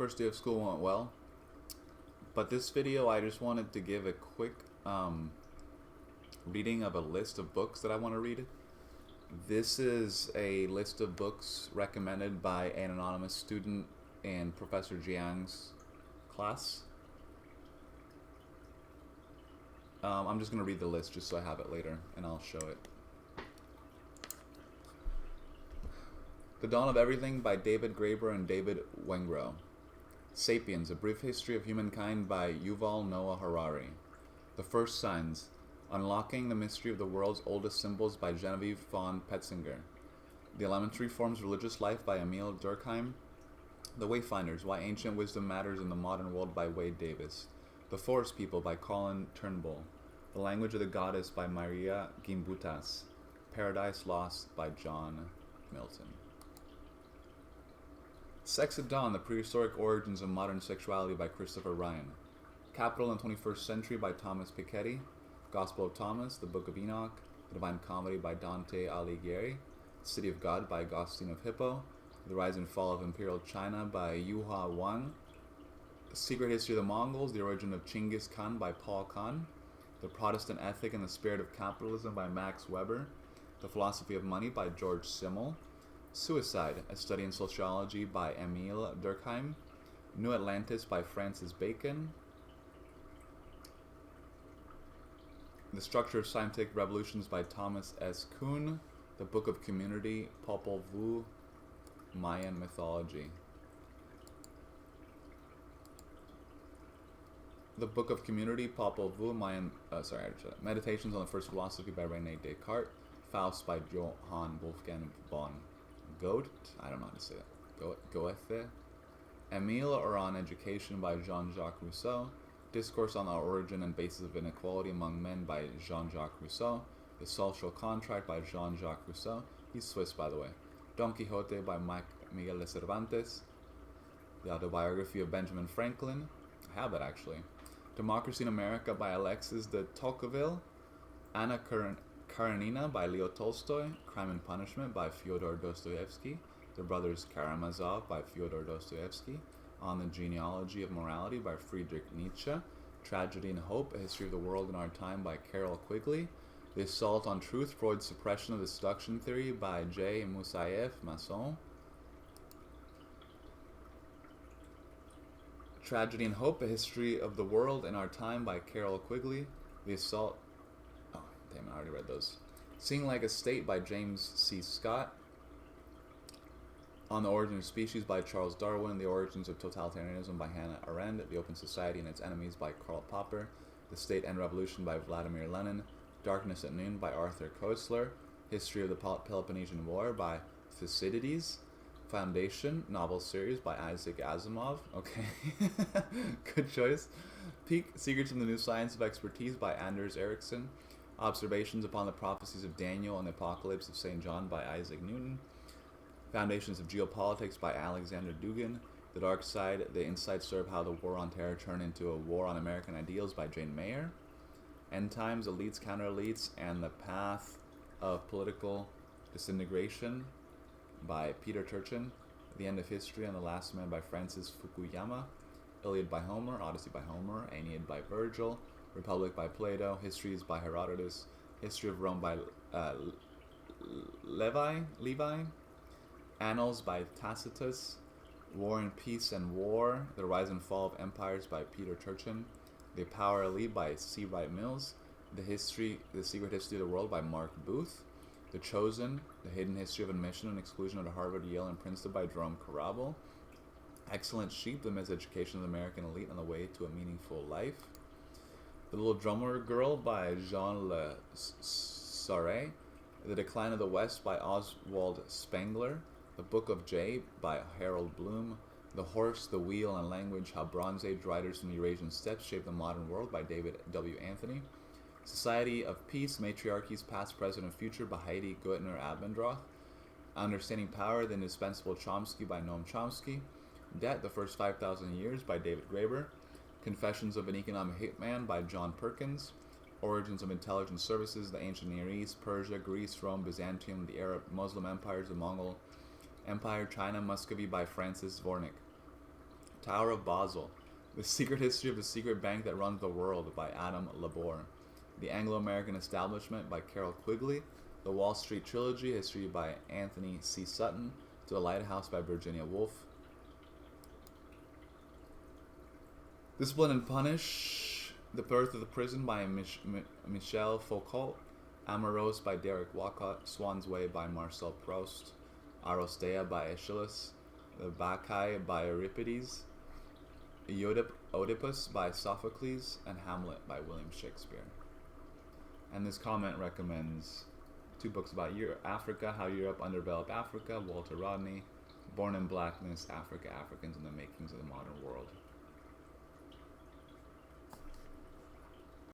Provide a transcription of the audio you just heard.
First day of school went well, but this video I just wanted to give a quick reading of a list of books that I want to read. This is a list of books recommended by an anonymous student in Professor Jiang's class. I'm just going to read the list just so I have it later, and I'll show it. The Dawn of Everything by David Graeber and David Wengrow. Sapiens, A Brief History of Humankind by Yuval Noah Harari. The First Signs, Unlocking the Mystery of the World's Oldest Symbols by Genevieve von Petzinger. The Elementary Forms of Religious Life by Emil Durkheim. The Wayfinders, Why Ancient Wisdom Matters in the Modern World by Wade Davis. The Forest People by Colin Turnbull. The Language of the Goddess by Maria Gimbutas. Paradise Lost by John Milton. Sex at Dawn, The Prehistoric Origins of Modern Sexuality by Christopher Ryan. Capital in the 21st Century by Thomas Piketty. Gospel of Thomas, The Book of Enoch. The Divine Comedy by Dante Alighieri. City of God by Augustine of Hippo. The Rise and Fall of Imperial China by Yuhua Wang. The Secret History of the Mongols, The Origin of Chinggis Khan by Paul Kahn. The Protestant Ethic and the Spirit of Capitalism by Max Weber. The Philosophy of Money by George Simmel. Suicide, A Study in Sociology by Emil Durkheim. New Atlantis by Francis Bacon. The Structure of Scientific Revolutions by Thomas S. Kuhn. The Book of Community, Popol Vuh, Mayan Mythology. The Book of Community, Popol Vuh, Meditations on the First Philosophy by René Descartes. Faust by Johann Wolfgang von Goethe. I don't know how to say it. Goethe. Emile Oran Education by Jean-Jacques Rousseau. Discourse on the Origin and Basis of Inequality Among Men by Jean-Jacques Rousseau. The Social Contract by Jean-Jacques Rousseau. He's Swiss, by the way. Don Quixote by Miguel de Cervantes. The Autobiography of Benjamin Franklin. I have it, actually. Democracy in America by Alexis de Tocqueville. Anna Karenina by Leo Tolstoy. Crime and Punishment by Fyodor Dostoevsky. The Brothers Karamazov by Fyodor Dostoevsky. On the Genealogy of Morality by Friedrich Nietzsche. Tragedy and Hope, A History of the World in Our Time by Carol Quigley. The Assault on Truth, Freud's Suppression of the Seduction Theory by J. Moussaieff Masson. Tragedy and Hope, A History of the World in Our Time by Carol Quigley. The Assault... Oh, damn, I already read those. Seeing Like a State by James C. Scott. On the Origin of Species by Charles Darwin. The Origins of Totalitarianism by Hannah Arendt. The Open Society and Its Enemies by Karl Popper. The State and Revolution by Vladimir Lenin. Darkness at Noon by Arthur Koestler. History of the Peloponnesian War by Thucydides. Foundation, novel series by Isaac Asimov. Okay, good choice. Peak, Secrets in the New Science of Expertise by Anders Ericsson. Observations upon the Prophecies of Daniel and the Apocalypse of St. John by Isaac Newton. Foundations of Geopolitics by Alexander Dugin. The Dark Side, The Inside Story of How the War on Terror Turned into a War on American Ideals by Jane Mayer. End Times, Elites, Counter-Elites, and the Path of Political Disintegration by Peter Turchin. The End of History and the Last Man by Francis Fukuyama. Iliad by Homer, Odyssey by Homer, Aeneid by Virgil, Republic by Plato, Histories by Herodotus, History of Rome by Levi, Annals by Tacitus, War and Peace and War, The Rise and Fall of Empires by Peter Turchin, The Power Elite by C. Wright Mills, The Secret History of the World by Mark Booth, The Chosen, The Hidden History of Admission and Exclusion at Harvard, Yale, and Princeton by Jerome Carrabble, Excellent Sheep, The Miseducation of the American Elite on the Way to a Meaningful Life, The Little Drummer Girl by Jean Le Sarre, The Decline of the West by Oswald Spengler, The Book of Jay by Harold Bloom, The Horse, the Wheel, and Language, How Bronze Age Writers from the Eurasian Steppes Shaped the Modern World by David W. Anthony, Society of Peace, Matriarchies, Past, Present, and Future by Heidi Gutner Abendroth, Understanding Power, The Indispensable Chomsky by Noam Chomsky, Debt, The First 5,000 Years by David Graeber, Confessions of an Economic Hitman by John Perkins, Origins of Intelligence Services, The Ancient Near East, Persia, Greece, Rome, Byzantium, the Arab Muslim Empires, the Mongol Empire, China, Muscovy by Francis Zvornik, Tower of Basel. The Secret History of the Secret Bank That Runs the World by Adam Labor. The Anglo-American Establishment by Carol Quigley. The Wall Street Trilogy, History by Anthony C. Sutton. To a Lighthouse by Virginia Woolf. Discipline and Punish. The Birth of the Prison by Michel Foucault. Amorose by Derek Walcott. Swan's Way by Marcel Proust. Arostea by Aeschylus. The Bacchae by Euripides. Oedipus by Sophocles. And Hamlet by William Shakespeare. And this comment recommends 2 books about Africa, How Europe Underdeveloped Africa, Walter Rodney, Born in Blackness, Africa, Africans and the Makings of the Modern World.